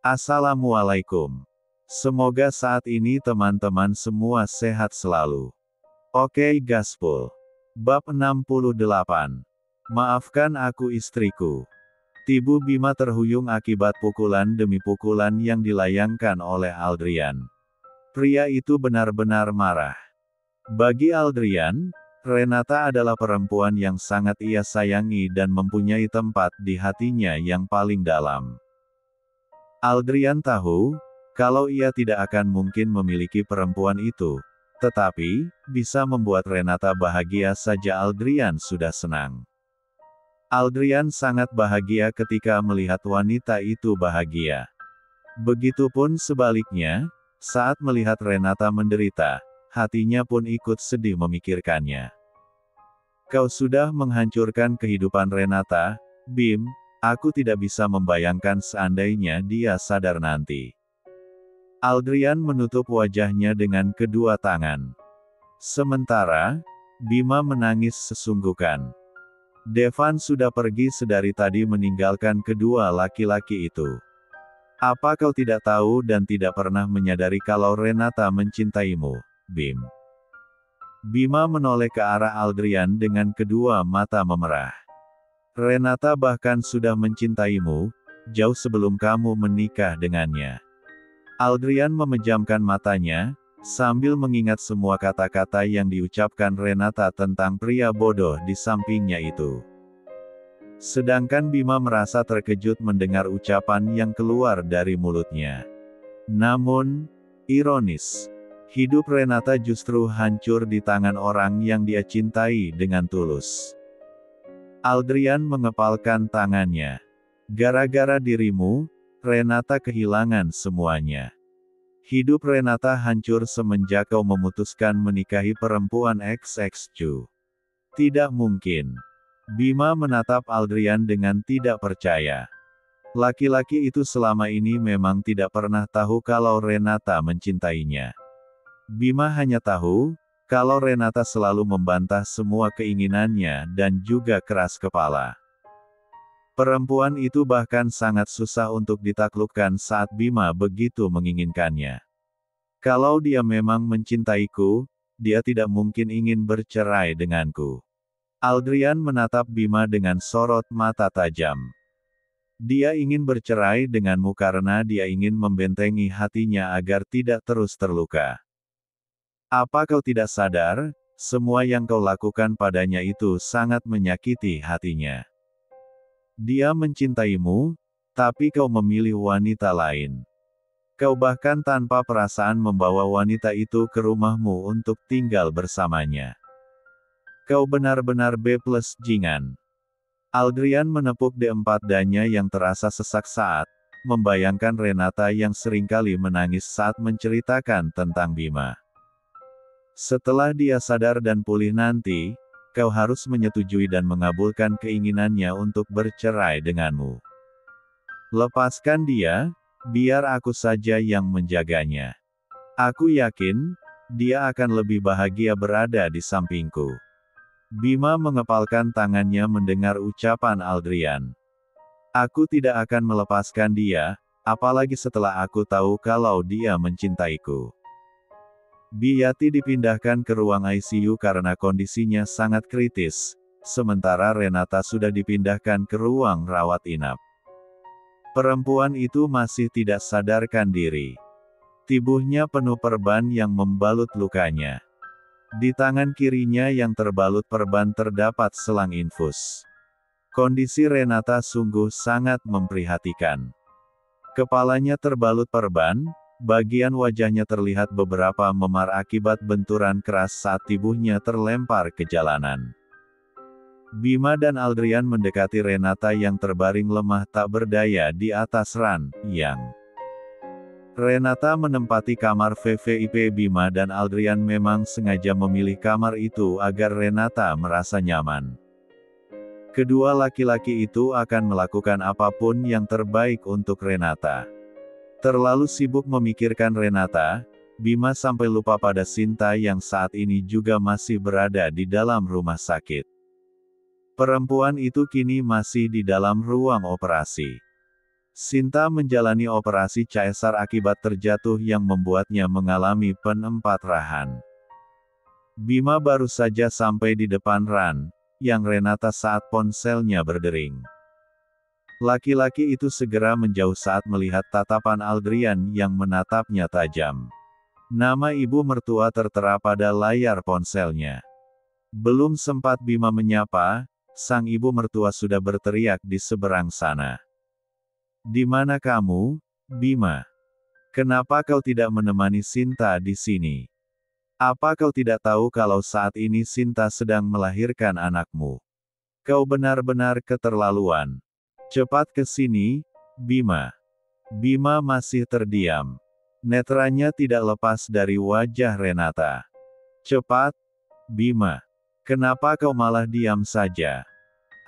Assalamualaikum. Semoga saat ini teman-teman semua sehat selalu. Oke gaspol. Bab 68. Maafkan aku istriku. Tibu Bima terhuyung akibat pukulan demi pukulan yang dilayangkan oleh Aldrian. Pria itu benar-benar marah. Bagi Aldrian, Renata adalah perempuan yang sangat ia sayangi dan mempunyai tempat di hatinya yang paling dalam. Aldrian tahu, kalau ia tidak akan mungkin memiliki perempuan itu, tetapi, bisa membuat Renata bahagia saja Aldrian sudah senang. Aldrian sangat bahagia ketika melihat wanita itu bahagia. Begitupun sebaliknya, saat melihat Renata menderita, hatinya pun ikut sedih memikirkannya. Kau sudah menghancurkan kehidupan Renata, Bim. Aku tidak bisa membayangkan seandainya dia sadar nanti. Aldrian menutup wajahnya dengan kedua tangan. Sementara, Bima menangis sesungguhkan. Devan sudah pergi sedari tadi meninggalkan kedua laki-laki itu. Apa kau tidak tahu dan tidak pernah menyadari kalau Renata mencintaimu, Bim? Bima menoleh ke arah Aldrian dengan kedua mata memerah. Renata bahkan sudah mencintaimu, jauh sebelum kamu menikah dengannya. Aldrian memejamkan matanya, sambil mengingat semua kata-kata yang diucapkan Renata tentang pria bodoh di sampingnya itu. Sedangkan Bima merasa terkejut mendengar ucapan yang keluar dari mulutnya. Namun, ironis, hidup Renata justru hancur di tangan orang yang dia cintai dengan tulus. Aldrian mengepalkan tangannya. Gara-gara dirimu, Renata kehilangan semuanya. Hidup Renata hancur semenjak kau memutuskan menikahi perempuan XX. Tidak mungkin. Bima menatap Aldrian dengan tidak percaya. Laki-laki itu selama ini memang tidak pernah tahu kalau Renata mencintainya. Bima hanya tahu, kalau Renata selalu membantah semua keinginannya dan juga keras kepala. Perempuan itu bahkan sangat susah untuk ditaklukkan saat Bima begitu menginginkannya. Kalau dia memang mencintaiku, dia tidak mungkin ingin bercerai denganku. Aldrian menatap Bima dengan sorot mata tajam. Dia ingin bercerai denganmu karena dia ingin membentengi hatinya agar tidak terus terluka. Apa kau tidak sadar, semua yang kau lakukan padanya itu sangat menyakiti hatinya. Dia mencintaimu, tapi kau memilih wanita lain. Kau bahkan tanpa perasaan membawa wanita itu ke rumahmu untuk tinggal bersamanya. Kau benar-benar B+ jingan. Aldrian menepuk D4 danya yang terasa sesak saat membayangkan Renata yang seringkali menangis saat menceritakan tentang Bima. Setelah dia sadar dan pulih nanti, kau harus menyetujui dan mengabulkan keinginannya untuk bercerai denganmu. Lepaskan dia, biar aku saja yang menjaganya. Aku yakin, dia akan lebih bahagia berada di sampingku. Bima mengepalkan tangannya mendengar ucapan Aldrian. Aku tidak akan melepaskan dia, apalagi setelah aku tahu kalau dia mencintaiku. Biyati dipindahkan ke ruang ICU karena kondisinya sangat kritis, sementara Renata sudah dipindahkan ke ruang rawat inap. Perempuan itu masih tidak sadarkan diri. Tubuhnya penuh perban yang membalut lukanya. Di tangan kirinya yang terbalut perban terdapat selang infus. Kondisi Renata sungguh sangat memprihatinkan. Kepalanya terbalut perban, bagian wajahnya terlihat beberapa memar akibat benturan keras saat tubuhnya terlempar ke jalanan. Bima dan Aldrian mendekati Renata yang terbaring lemah tak berdaya di atas ranjang. Renata menempati kamar VVIP. Bima dan Aldrian memang sengaja memilih kamar itu agar Renata merasa nyaman. Kedua laki-laki itu akan melakukan apapun yang terbaik untuk Renata. Terlalu sibuk memikirkan Renata, Bima sampai lupa pada Sinta yang saat ini juga masih berada di dalam rumah sakit. Perempuan itu kini masih di dalam ruang operasi. Sinta menjalani operasi caesar akibat terjatuh yang membuatnya mengalami penemparahan. Bima baru saja sampai di depan Ran, yang Renata saat ponselnya berdering. Laki-laki itu segera menjauh saat melihat tatapan Aldrian yang menatapnya tajam. Nama ibu mertua tertera pada layar ponselnya. Belum sempat Bima menyapa, sang ibu mertua sudah berteriak di seberang sana. "Di mana kamu, Bima? Kenapa kau tidak menemani Sinta di sini? Apa kau tidak tahu kalau saat ini Sinta sedang melahirkan anakmu? Kau benar-benar keterlaluan. Cepat ke sini, Bima." Bima masih terdiam. Netranya tidak lepas dari wajah Renata. "Cepat, Bima. Kenapa kau malah diam saja?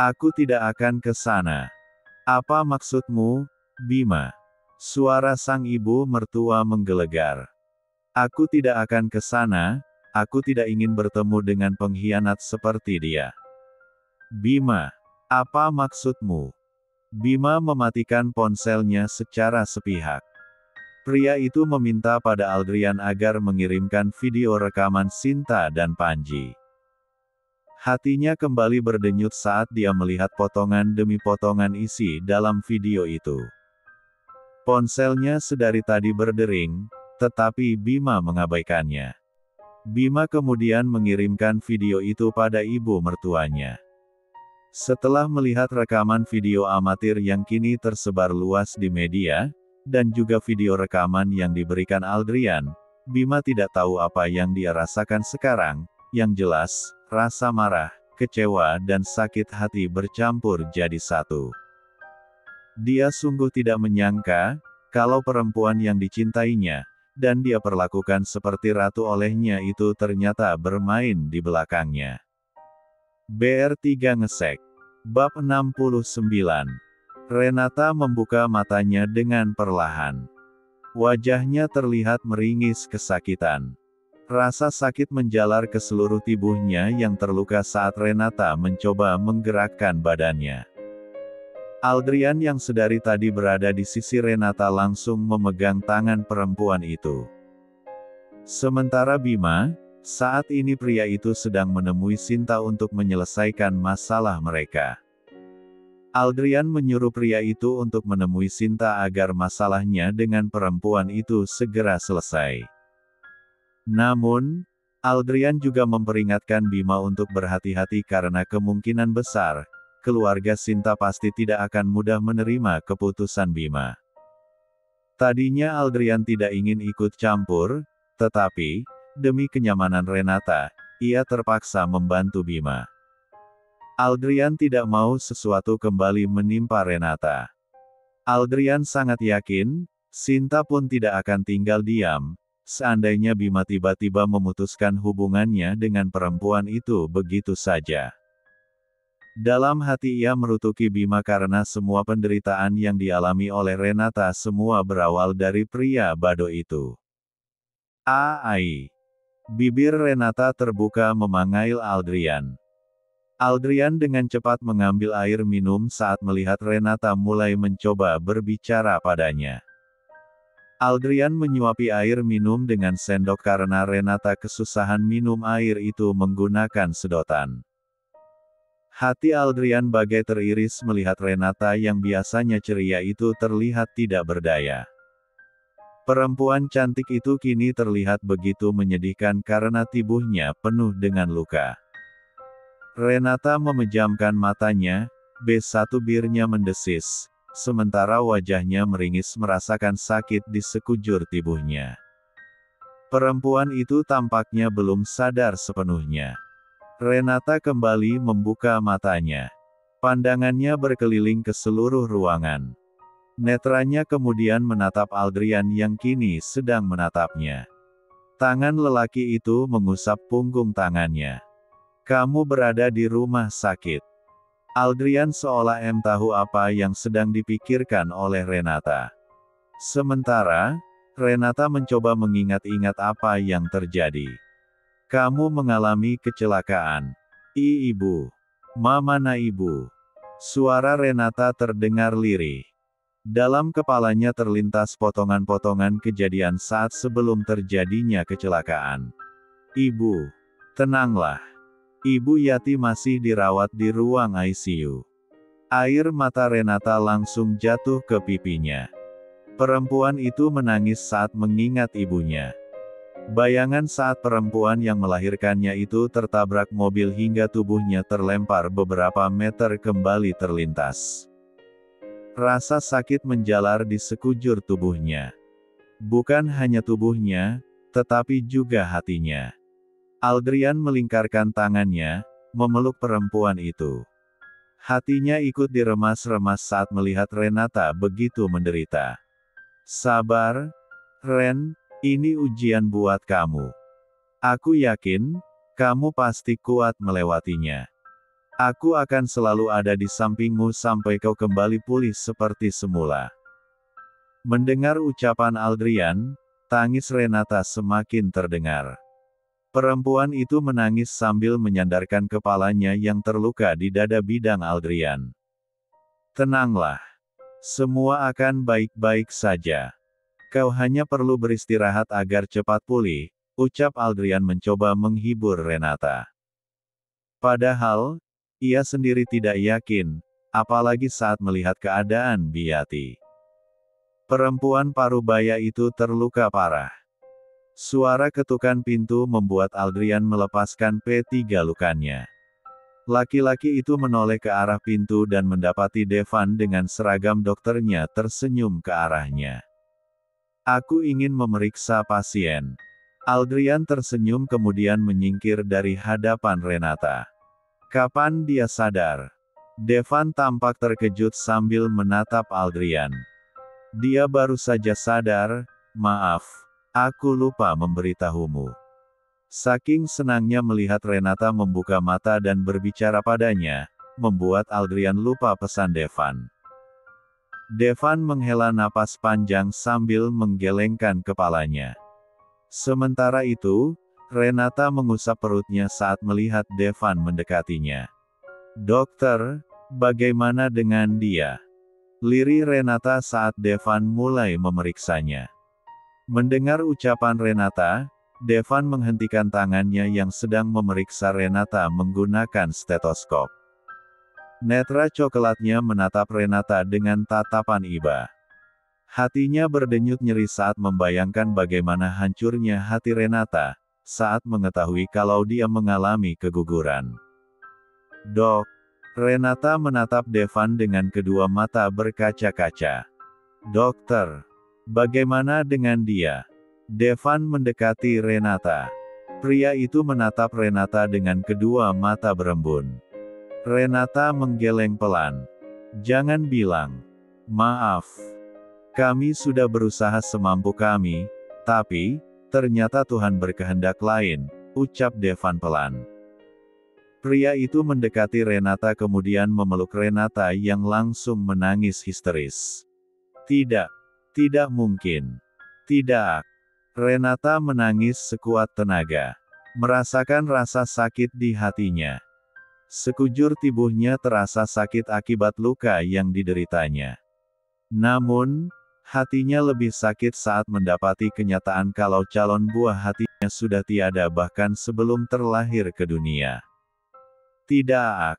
Aku tidak akan ke sana." "Apa maksudmu, Bima?" Suara sang ibu mertua menggelegar. "Aku tidak akan ke sana, aku tidak ingin bertemu dengan pengkhianat seperti dia." "Bima, apa maksudmu?" Bima mematikan ponselnya secara sepihak. Pria itu meminta pada Aldrian agar mengirimkan video rekaman Sinta dan Panji. Hatinya kembali berdenyut saat dia melihat potongan demi potongan isi dalam video itu. Ponselnya sedari tadi berdering, tetapi Bima mengabaikannya. Bima kemudian mengirimkan video itu pada ibu mertuanya. Setelah melihat rekaman video amatir yang kini tersebar luas di media, dan juga video rekaman yang diberikan Aldrian, Bima tidak tahu apa yang dia rasakan sekarang. Yang jelas, rasa marah, kecewa dan sakit hati bercampur jadi satu. Dia sungguh tidak menyangka, kalau perempuan yang dicintainya, dan dia perlakukan seperti ratu olehnya itu ternyata bermain di belakangnya. BR3 Ngesek. Bab 69. Renata membuka matanya dengan perlahan. Wajahnya terlihat meringis kesakitan. Rasa sakit menjalar ke seluruh tubuhnya yang terluka saat Renata mencoba menggerakkan badannya. Aldrian yang sedari tadi berada di sisi Renata langsung memegang tangan perempuan itu. Sementara Bima, saat ini pria itu sedang menemui Sinta untuk menyelesaikan masalah mereka. Aldrian menyuruh pria itu untuk menemui Sinta agar masalahnya dengan perempuan itu segera selesai. Namun, Aldrian juga memperingatkan Bima untuk berhati-hati karena kemungkinan besar, keluarga Sinta pasti tidak akan mudah menerima keputusan Bima. Tadinya Aldrian tidak ingin ikut campur, tetapi, demi kenyamanan Renata, ia terpaksa membantu Bima. Aldrian tidak mau sesuatu kembali menimpa Renata. Aldrian sangat yakin, Sinta pun tidak akan tinggal diam, seandainya Bima tiba-tiba memutuskan hubungannya dengan perempuan itu begitu saja. Dalam hati ia merutuki Bima karena semua penderitaan yang dialami oleh Renata semua berawal dari pria bado itu. Ai. Bibir Renata terbuka memanggil Aldrian. Aldrian dengan cepat mengambil air minum saat melihat Renata mulai mencoba berbicara padanya. Aldrian menyuapi air minum dengan sendok karena Renata kesusahan minum air itu menggunakan sedotan. Hati Aldrian bagai teriris melihat Renata yang biasanya ceria itu terlihat tidak berdaya. Perempuan cantik itu kini terlihat begitu menyedihkan karena tubuhnya penuh dengan luka. Renata memejamkan matanya, B1 birnya mendesis, sementara wajahnya meringis merasakan sakit di sekujur tubuhnya. Perempuan itu tampaknya belum sadar sepenuhnya. Renata kembali membuka matanya. Pandangannya berkeliling ke seluruh ruangan. Netranya kemudian menatap Aldrian yang kini sedang menatapnya. Tangan lelaki itu mengusap punggung tangannya. "Kamu berada di rumah sakit." Aldrian seolah tahu apa yang sedang dipikirkan oleh Renata. Sementara, Renata mencoba mengingat-ingat apa yang terjadi. "Kamu mengalami kecelakaan. Ibu. Mana ibu?" Suara Renata terdengar lirih. Dalam kepalanya terlintas potongan-potongan kejadian saat sebelum terjadinya kecelakaan. Ibu, tenanglah. Ibu Yati masih dirawat di ruang ICU. Air mata Renata langsung jatuh ke pipinya. Perempuan itu menangis saat mengingat ibunya. Bayangan saat perempuan yang melahirkannya itu tertabrak mobil hingga tubuhnya terlempar beberapa meter kembali terlintas. Rasa sakit menjalar di sekujur tubuhnya. Bukan hanya tubuhnya, tetapi juga hatinya. Aldrian melingkarkan tangannya, memeluk perempuan itu. Hatinya ikut diremas-remas saat melihat Renata begitu menderita. Sabar, Ren, ini ujian buat kamu. Aku yakin, kamu pasti kuat melewatinya. Aku akan selalu ada di sampingmu sampai kau kembali pulih seperti semula. Mendengar ucapan Aldrian, tangis Renata semakin terdengar. Perempuan itu menangis sambil menyandarkan kepalanya yang terluka di dada bidang Aldrian. Tenanglah. Semua akan baik-baik saja. Kau hanya perlu beristirahat agar cepat pulih, ucap Aldrian mencoba menghibur Renata. Padahal, ia sendiri tidak yakin, apalagi saat melihat keadaan Yati. Perempuan parubaya itu terluka parah. Suara ketukan pintu membuat Aldrian melepaskan P3 lukannya. Laki-laki itu menoleh ke arah pintu dan mendapati Devan dengan seragam dokternya tersenyum ke arahnya. Aku ingin memeriksa pasien. Aldrian tersenyum kemudian menyingkir dari hadapan Renata. Kapan dia sadar? Devan tampak terkejut sambil menatap Aldrian. Dia baru saja sadar, maaf, aku lupa memberitahumu. Saking senangnya melihat Renata membuka mata dan berbicara padanya, membuat Aldrian lupa pesan Devan. Devan menghela napas panjang sambil menggelengkan kepalanya. Sementara itu, Renata mengusap perutnya saat melihat Devan mendekatinya. Dokter, bagaimana dengan dia? Lirih Renata saat Devan mulai memeriksanya. Mendengar ucapan Renata, Devan menghentikan tangannya yang sedang memeriksa Renata menggunakan stetoskop. Netra coklatnya menatap Renata dengan tatapan iba. Hatinya berdenyut nyeri saat membayangkan bagaimana hancurnya hati Renata, saat mengetahui kalau dia mengalami keguguran. Dok, Renata menatap Devan dengan kedua mata berkaca-kaca. Dokter, bagaimana dengan dia? Devan mendekati Renata. Pria itu menatap Renata dengan kedua mata berembun. Renata menggeleng pelan. Jangan bilang, maaf. Kami sudah berusaha semampu kami, tapi, ternyata Tuhan berkehendak lain, ucap Devan pelan. Pria itu mendekati Renata kemudian memeluk Renata yang langsung menangis histeris. Tidak. Tidak mungkin. Tidak. Renata menangis sekuat tenaga. Merasakan rasa sakit di hatinya. Sekujur tubuhnya terasa sakit akibat luka yang dideritanya. Namun, hatinya lebih sakit saat mendapati kenyataan kalau calon buah hatinya sudah tiada bahkan sebelum terlahir ke dunia. Tidak.